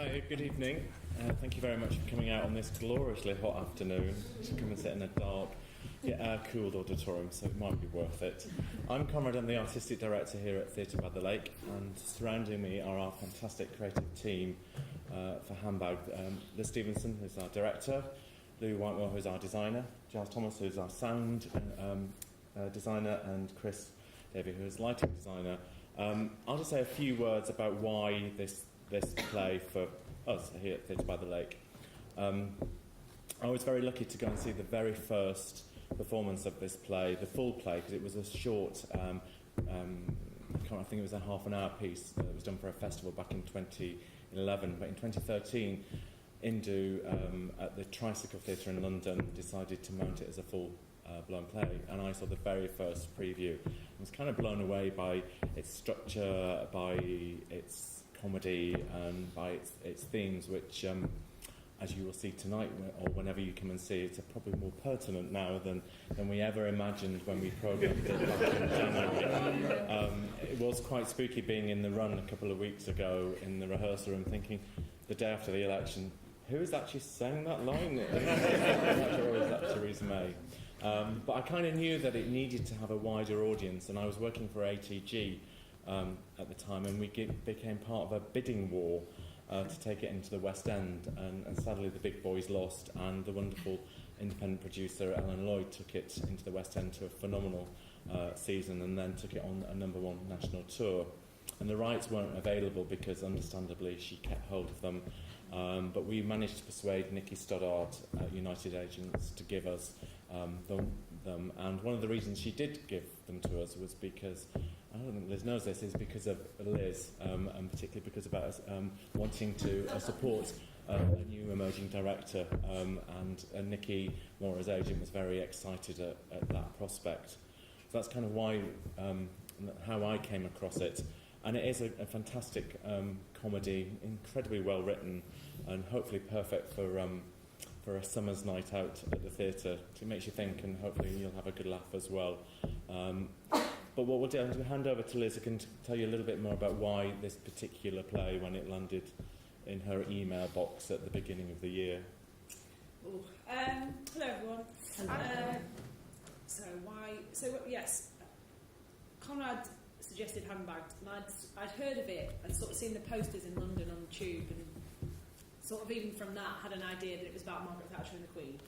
Hi, good evening. Thank you very much for coming out on this gloriously hot afternoon to come and sit in a dark, yet air-cooled auditorium, so it might be worth it. I'm Conrad, I'm the Artistic Director here at Theatre by the Lake, and surrounding me are our fantastic creative team for Handbagged. Liz Stevenson, who's our Director, Louie Whitemore, who's our Designer, Giles Thomas, who's our Sound Designer, and Davey, who is Lighting Designer. I'll just say a few words about why this play for us here at Theatre by the Lake. I was very lucky to go and see the very first performance of this play, the full play, because it was a short, I think it was a half-an-hour piece that was done for a festival back in 2011. But in 2013, Indu at the Tricycle Theatre in London decided to mount it as a full-blown play, and I saw the very first preview. I was kind of blown away by its structure, by its comedy, and by its themes, which, as you will see tonight, or whenever you come and see it, are probably more pertinent now than we ever imagined when we programmed it back in January. It was quite spooky being in the run a couple of weeks ago in the rehearsal room, thinking the day after the election, who is actually saying that line? Or is that Theresa May? But I kind of knew that it needed to have a wider audience, and I was working for ATG at the time, and we became part of a bidding war to take it into the West End, and sadly the big boys lost, and the wonderful independent producer Ellen Lloyd took it into the West End to a phenomenal season, and then took it on a #1 national tour. And the rights weren't available because, understandably, she kept hold of them. But we managed to persuade Nikki Stoddard at United Agents to give us them. And one of the reasons she did give them to us was because, I don't think Liz knows this, is because of Liz, and particularly because of us wanting to support a new emerging director. And Nikki, Moira's agent, was very excited at that prospect. So that's kind of why, how I came across it. And it is a fantastic comedy, incredibly well written, and hopefully perfect for a summer's night out at the theatre. It makes you think, and hopefully you'll have a good laugh as well. But what we'll do, I'm going to hand over to Liz, who can tell you a little bit more about why this particular play, when it landed in her email box at the beginning of the year. Hello everyone. Hello. So yes, Conrad suggested Handbagged, and I'd heard of it and sort of seen the posters in London on the tube, and sort of even from that had an idea that it was about Margaret Thatcher and the Queen.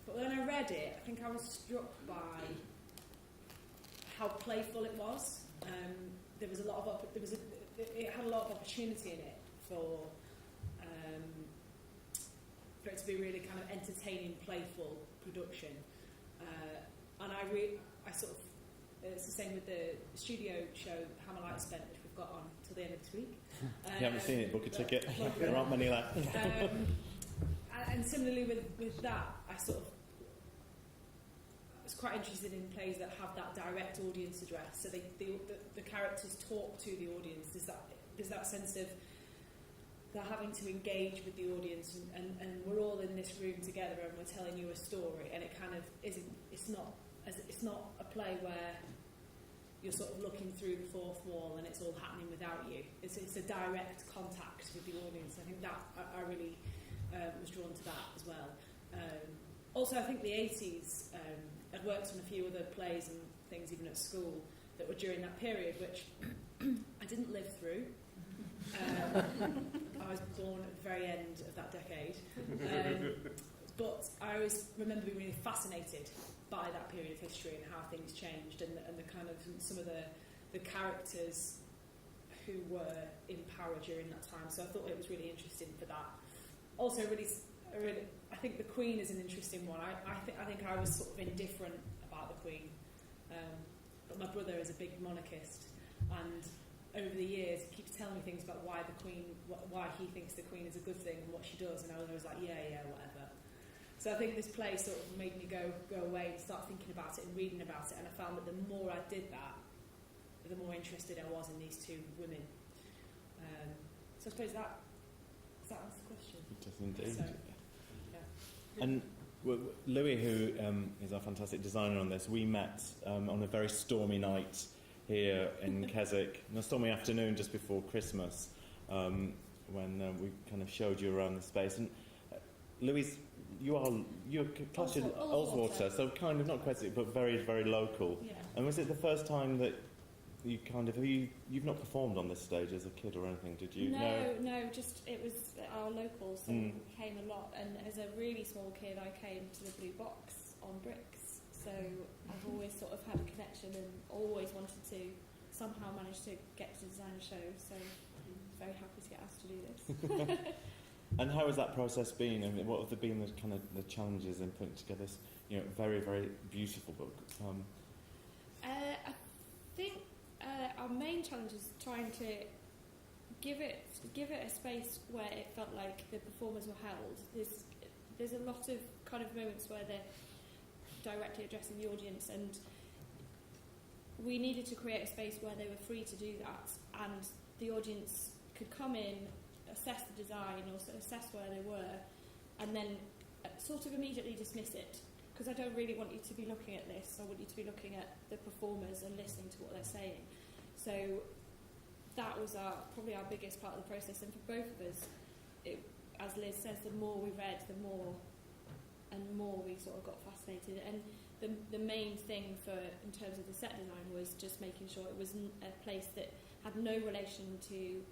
But when I read it, I think I was struck by how playful it was. There was a lot of it had a lot of opportunity in it for it to be really kind of entertaining, playful production. And I sort of. It's the same with the studio show Hammer Light Spent, which we've got on till the end of this week. If you haven't seen it, book a ticket. There aren't many left. And similarly with that, I sort of was quite interested in plays that have that direct audience address. So the characters talk to the audience. There's that sense of they're having to engage with the audience, and we're all in this room together, and we're telling you a story, and it kind of isn't. It's not a play where you're sort of looking through the fourth wall and it's all happening without you. It's a direct contact with the audience. I think that I really was drawn to that as well. Also, I think the 80s, I'd worked on a few other plays and things even at school that were during that period, which I didn't live through. I was born at the very end of that decade. But I always remember being really fascinated by that period of history and how things changed, and the kind of some of the characters who were in power during that time. So I thought it was really interesting for that. Also, really, I think the Queen is an interesting one. I think I was sort of indifferent about the Queen, but my brother is a big monarchist, and over the years he keeps telling me things about why the Queen, why he thinks the Queen is a good thing and what she does, and I was always like, yeah, whatever. So I think this play sort of made me go away and start thinking about it and reading about it, and I found that the more I did that, the more interested I was in these two women. So I suppose that answers the question. It does indeed. So, yeah. And Louie, who is our fantastic designer on this, we met on a very stormy night here in Keswick, on a stormy afternoon just before Christmas. we kind of showed you around the space. And Louise, you're classed as Ullswater, so kind of not quite, but very, very local. Yeah. And was it the first time that you kind of you've not performed on this stage as a kid or anything, did you? No, just it was our local, so we came a lot. And as a really small kid, I came to the Blue Box on bricks. So I've always sort of had a connection and always wanted to somehow manage to get to the designer show. So I'm very happy to get asked to do this. And how has that process been? I mean, what have been the kind of the challenges in putting together this, very, very beautiful book? I think our main challenge is trying to give it a space where it felt like the performers were held. There's a lot of kind of moments where they're directly addressing the audience, and we needed to create a space where they were free to do that, and the audience could come in, assess the design, or assess where they were, and then sort of immediately dismiss it. Because I don't really want you to be looking at this. I want you to be looking at the performers and listening to what they're saying. So that was probably our biggest part of the process. And for both of us, as Liz says, the more we read, the more we sort of got fascinated. And the main thing in terms of the set design was just making sure it was a place that had no relation to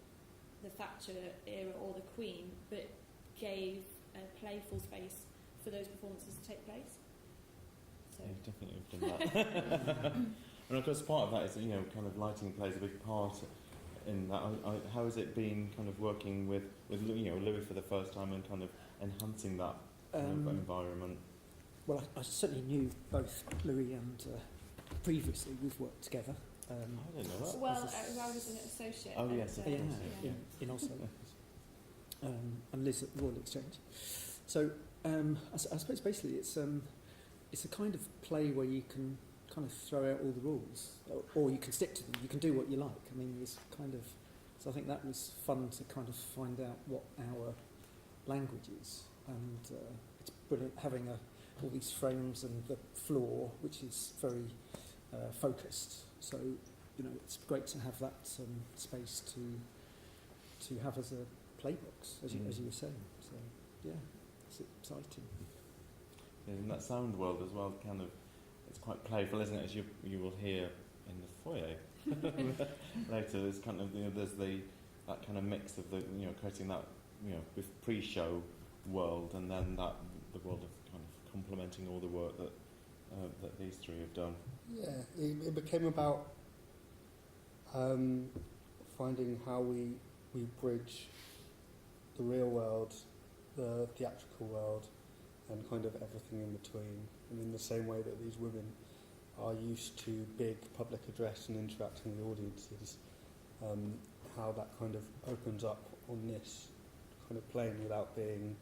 the Thatcher era or the Queen, but gave a playful space for those performances to take place. So. Yeah, definitely done that. And of course, part of that is kind of lighting plays a big part in that. How has it been kind of working with Louis for the first time and kind of enhancing that environment? Well, I certainly knew both Louis and previously we've worked together. I didn't know that. Well, I was an associate. Oh yes, in Oslo, and Liz at the Royal Exchange. So I suppose basically it's a kind of play where you can kind of throw out all the rules, or you can stick to them. You can do what you like. I mean, there's kind of. So I think that was fun to kind of find out what our language is, and it's brilliant having all these frames and the floor, which is very focused. So it's great to have that space to have as a playbox, as you were saying. So yeah, it's exciting. Yeah, in that sound world as well, kind of, it's quite playful, isn't it? As you will hear in the foyer later. There's kind of there's that kind of mix of the creating that with pre-show world, and then the world of kind of complementing all the work that these three have done. Yeah, it became about finding how we bridge the real world, the theatrical world, and kind of everything in between. And in the same way that these women are used to big public address and interacting with audiences, how that kind of opens up on this kind of plane without being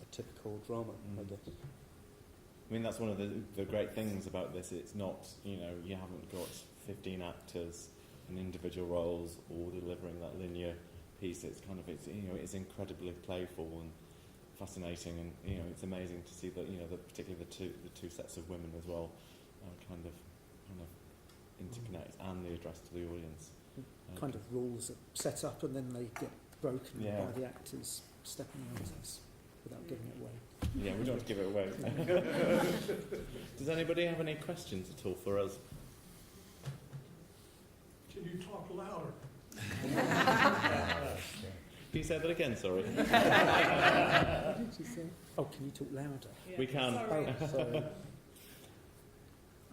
a typical drama, I guess. I mean, that's one of the great things about this. It's not, you haven't got 15 actors and individual roles all delivering that linear piece. It's kind of, it's incredibly playful and fascinating, and it's amazing to see that particularly the two sets of women as well kind of interconnect and the address to the audience. Kind of rules are set up and then they get broken by the actors stepping out without giving it away. Yeah, we don't want to give it away. Does anybody have any questions at all for us? Can you talk louder? Can you say that again, sorry? What did you say? Oh, can you talk louder? Yeah. We can. Sorry. Oh, sorry.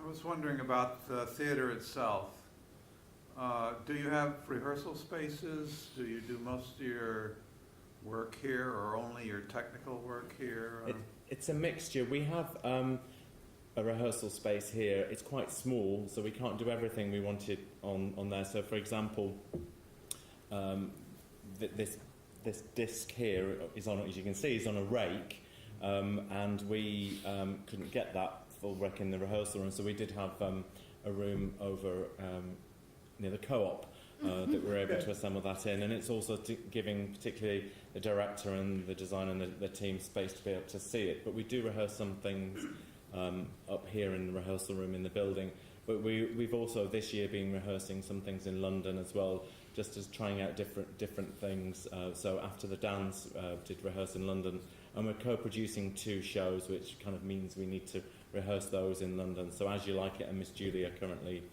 I was wondering about the theatre itself. Do you have rehearsal spaces? Do you do most of your work here, or only your technical work here? It's a mixture. We have a rehearsal space here. It's quite small, so we can't do everything we wanted on there. So, for example, this disc here is on, as you can see, is on a rake, and we couldn't get that full rake in the rehearsal room, so we did have a room over near the Co-op that we're able to assemble that in, and it's also giving particularly the director and the designer and the team space to be able to see it. But we do rehearse some things up here in the rehearsal room in the building, but we've also this year been rehearsing some things in London as well, just as trying out different things. So after the dance, did rehearse in London, and we're co-producing 2 shows, which kind of means we need to rehearse those in London. So As You Like It and Miss Julie are currently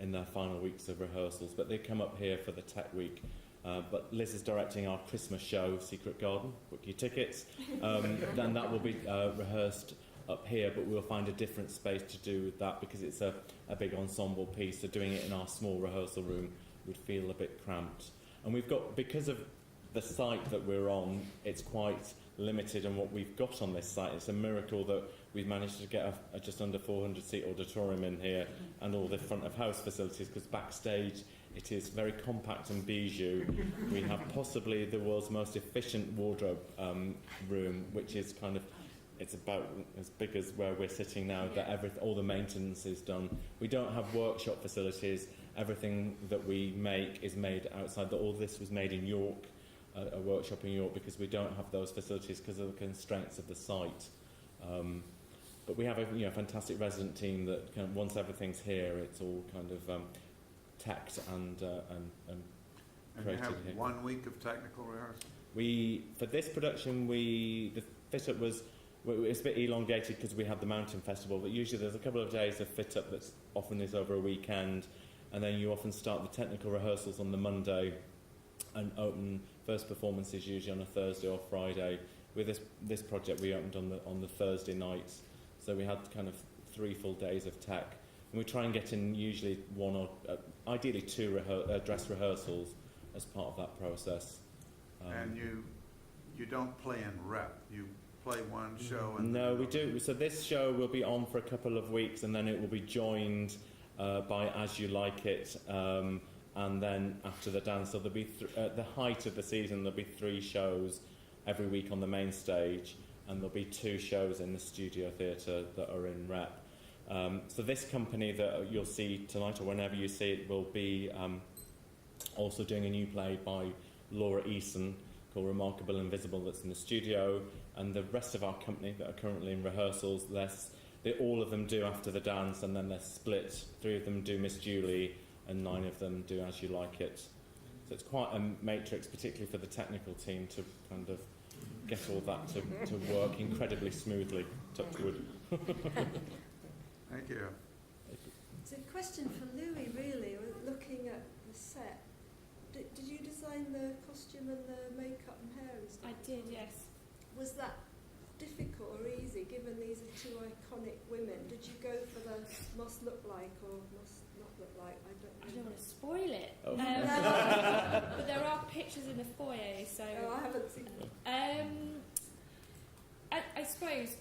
in their final weeks of rehearsals, but they come up here for the Tech Week. But Liz is directing our Christmas show, Secret Garden. Book your tickets. Then that will be rehearsed up here, but we'll find a different space to do that because it's a big ensemble piece. So doing it in our small rehearsal room would feel a bit cramped. And we've got, because of the site that we're on, it's quite limited in what we've got on this site. It's a miracle that we've managed to get a just under 400-seat auditorium in here and all the front of house facilities, because backstage it is very compact and bijou. We have possibly the world's most efficient wardrobe room, which is kind of, it's about as big as where we're sitting now, that all the maintenance is done. We don't have workshop facilities. Everything that we make is made outside. All this was made in York, a workshop in York, because we don't have those facilities because of the constraints of the site. But we have a fantastic resident team that once everything's here, it's all kind of teched and created you have here. 1 week of technical rehearsal? For this production, the fit-up was, it's a bit elongated because we have the Mountain Festival, but usually there's a couple of days of fit-up that often is over a weekend, and then you often start the technical rehearsals on the Monday and open first performances usually on a Thursday or Friday. With this project, we opened on the Thursday nights, so we had kind of 3 full days of tech. And we try and get in usually 1 or ideally 2 dress rehearsals as part of that process. And you don't play in rep. You play one show. And no, we do. So this show will be on for a couple of weeks, and then it will be joined by As You Like It. And then after the dance, so there'll be at the height of the season, there'll be 3 shows every week on the main stage, and there'll be 2 shows in the studio theatre that are in rep. So this company that you'll see tonight, or whenever you see it, will be also doing a new play by Laura Eason called Remarkable Invisible, that's in the studio, and the rest of our company that are currently in rehearsals, all of them do After the Dance, and then they're split. 3 of them do Miss Julie, and 9 of them do As You Like It. So it's quite a matrix, particularly for the technical team, to kind of get all that to work incredibly smoothly. Touch wood. Thank you. It's a question for Louie, really. Looking at the set, did you design the costume and the makeup and hair and stuff? I did, yes. Was that difficult or easy, given these are 2 iconic women? Did you go for the must look like or must not look like? I don't want to spoil it. Oh. But there are pictures in the foyer, so... Oh, I haven't seen them. I suppose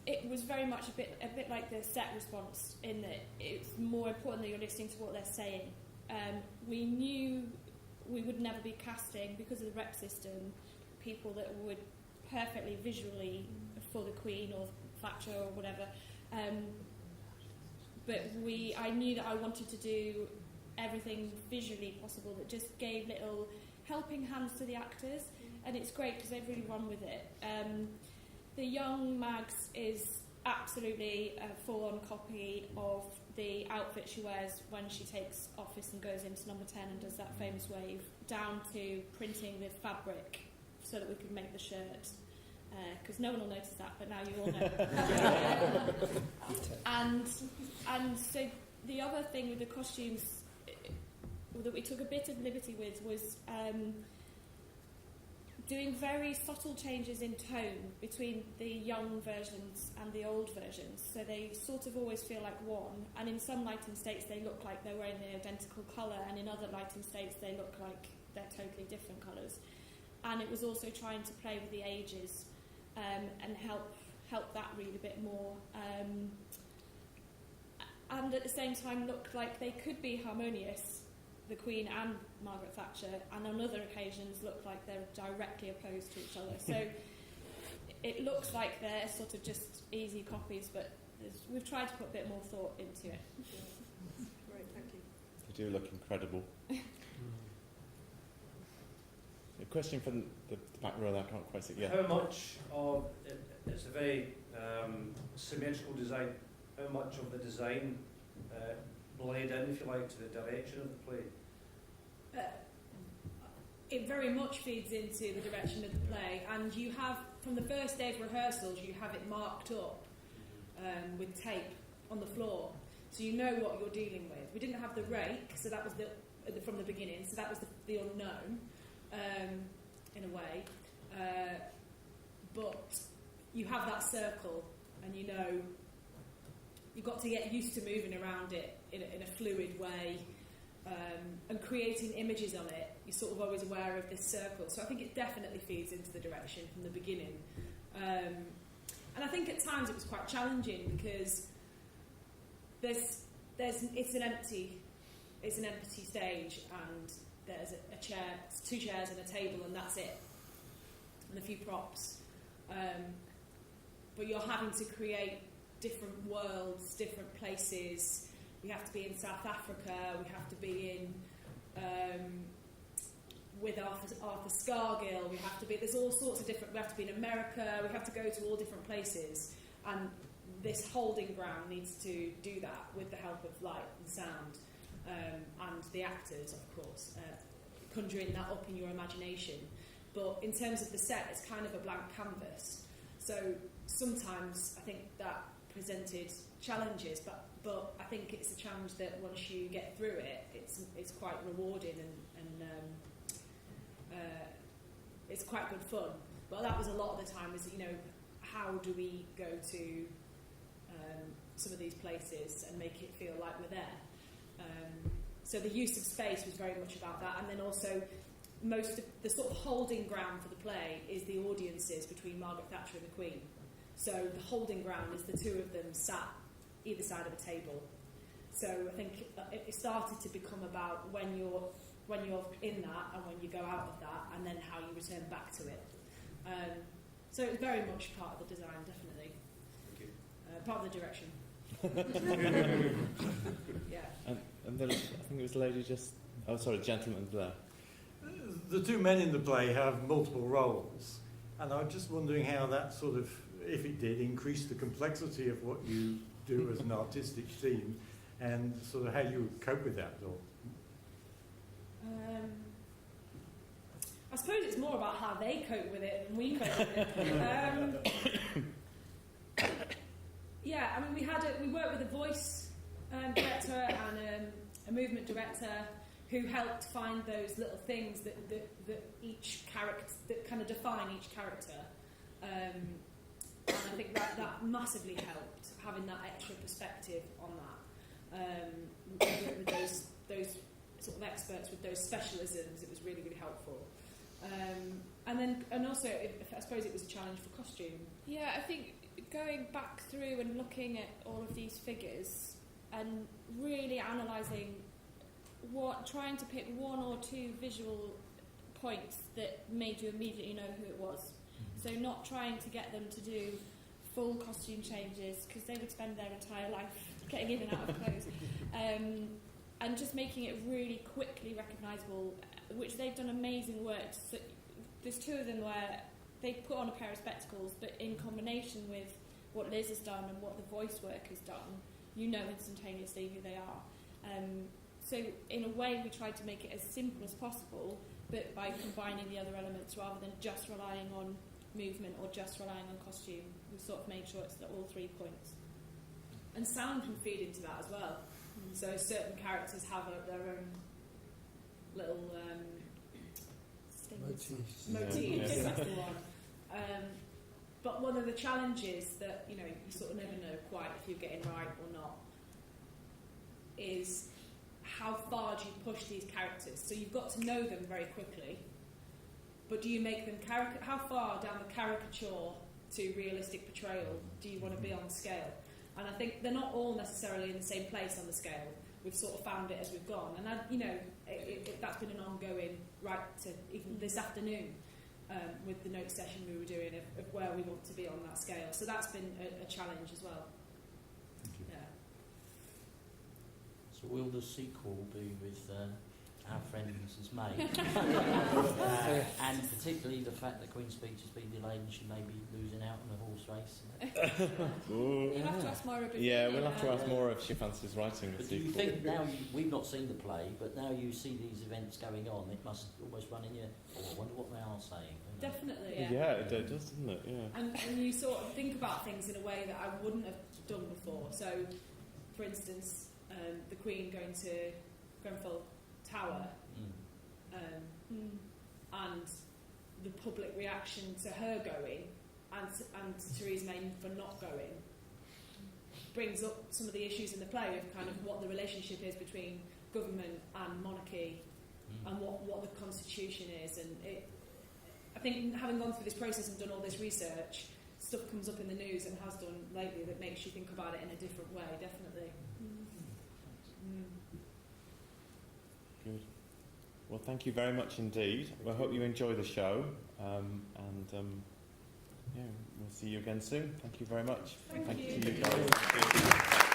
it was very much a bit like the set response, in that it's more important that you're listening to what they're saying. We knew we would never be casting, because of the rep system, people that would perfectly visually for the Queen or Thatcher or whatever. But I knew that I wanted to do everything visually possible that just gave little helping hands to the actors, and it's great because they've really run with it. The young Mags is absolutely a full-on copy of the outfit she wears when she takes office and goes into number 10 and does that famous wave, down to printing the fabric so that we could make the shirt. Because no one will notice that, but now you all know. And so the other thing with the costumes that we took a bit of liberty with was doing very subtle changes in tone between the young versions and the old versions, so they sort of always feel like one, and in some lighting states they look like they're wearing the identical colour, and in other lighting states they look like they're totally different colours. And it was also trying to play with the ages and help that read a bit more, and at the same time look like they could be harmonious, the Queen and Margaret Thatcher, and on other occasions look like they're directly opposed to each other. So it looks like they're sort of just easy copies, but we've tried to put a bit more thought into it. Great, thank you. They do look incredible. A question from the back row there, I can't quite see. Yeah. How much of it's a very symmetrical design, how much of the design bled in, if you like, to the direction of the play? it very much feeds into the direction of the play, and you have, from the first day of rehearsals, you have it marked up with tape on the floor, so you know what you're dealing with. We didn't have the rake, so that was from the beginning, so that was the unknown, in a way, but you have that circle, and you know you've got to get used to moving around it in a fluid way, and creating images on it. You're sort of always aware of this circle, so I think it definitely feeds into the direction from the beginning, and I think at times it was quite challenging because it's an empty stage, and there's a chair, 2 chairs and a table, and that's it, and a few props, but you're having to create different worlds, different places. We have to be in South Africa, we have to be in with Arthur Scargill, there's all sorts of different, we have to be in America, we have to go to all different places, and this holding ground needs to do that with the help of light and sound, and the actors, of course, conjuring that up in your imagination. But in terms of the set, it's kind of a blank canvas, so sometimes I think that presented challenges, but I think it's a challenge that once you get through it, it's quite rewarding, and it's quite good fun. But that was a lot of the time, is, you know, how do we go to some of these places and make it feel like we're there? So the use of space was very much about that, and then also most of the sort of holding ground for the play is the audiences between Margaret Thatcher and the Queen. So the holding ground is the two of them sat either side of a table. So I think it started to become about when you're in that and when you go out of that, and then how you return back to it. So it was very much part of the design, definitely. Thank you. Part of the direction. Yeah. And then I think it was the lady just... Oh, sorry, gentleman there. The 2 men in the play have multiple roles, and I'm just wondering how that sort of, if it did, increase the complexity of what you do as an artistic team, and sort of how you would cope with that all. I suppose it's more about how they cope with it than we cope with it. Yeah, I mean, we worked with a voice director and a movement director who helped find those little things that each character, that kind of define each character. And I think that massively helped, having that extra perspective on that. With those sort of experts with those specialisms, it was really, really helpful. And also, I suppose it was a challenge for costume. Yeah, I think going back through and looking at all of these figures and really analysing trying to pick 1 or 2 visual points that made you immediately know who it was. So not trying to get them to do full costume changes, because they would spend their entire life getting in and out of clothes. And just making it really quickly recognisable, which they've done amazing work. So there's 2 of them where they put on a pair of spectacles, but in combination with what Liz has done and what the voice work has done, you know instantaneously who they are. So in a way, we tried to make it as simple as possible, but by combining the other elements rather than just relying on movement or just relying on costume. We sort of made sure it's at all 3 points. And sound can feed into that as well. So certain characters have their own little motifs. Yeah. That's the one. But one of the challenges that you sort of never know quite if you're getting right or not is how far do you push these characters? So you've got to know them very quickly, but do you make them how far down the caricature to realistic portrayal do you want to be on scale? And I think they're not all necessarily in the same place on the scale. We've sort of found it as we've gone, and that's been an ongoing right to even this afternoon with the note session we were doing of where we want to be on that scale. So that's been a challenge as well. Thank you. Yeah. So will the sequel be with our friend Mrs. May? And particularly the fact that Queen's speech has been delayed and she may be losing out on a horse race. Ooh. You'll have to ask Moira Buffini. Yeah, we'll have to ask more if she fancies writing a But do you sequel. think now, we've not seen the play, but now you see these events going on, it must almost run in your, oh, I wonder what they are saying. You know? Definitely, Yeah, it does, doesn't it? Yeah. And you sort of think about things in a way that I wouldn't have done before. So, for instance, the Queen going to Grenfell Tower, and the public reaction to her going, and to Theresa May for not going, brings up some of the issues in the play of kind of what the relationship is between government and monarchy, and what the constitution is. And I think having gone through this process and done all this research, stuff comes up in the news and has done lately that makes you think about it in a different way, definitely. Good. Well, thank you very much indeed. I hope you enjoy the show, yeah, we'll see you again soon. Thank you very much. Thank you. To you guys.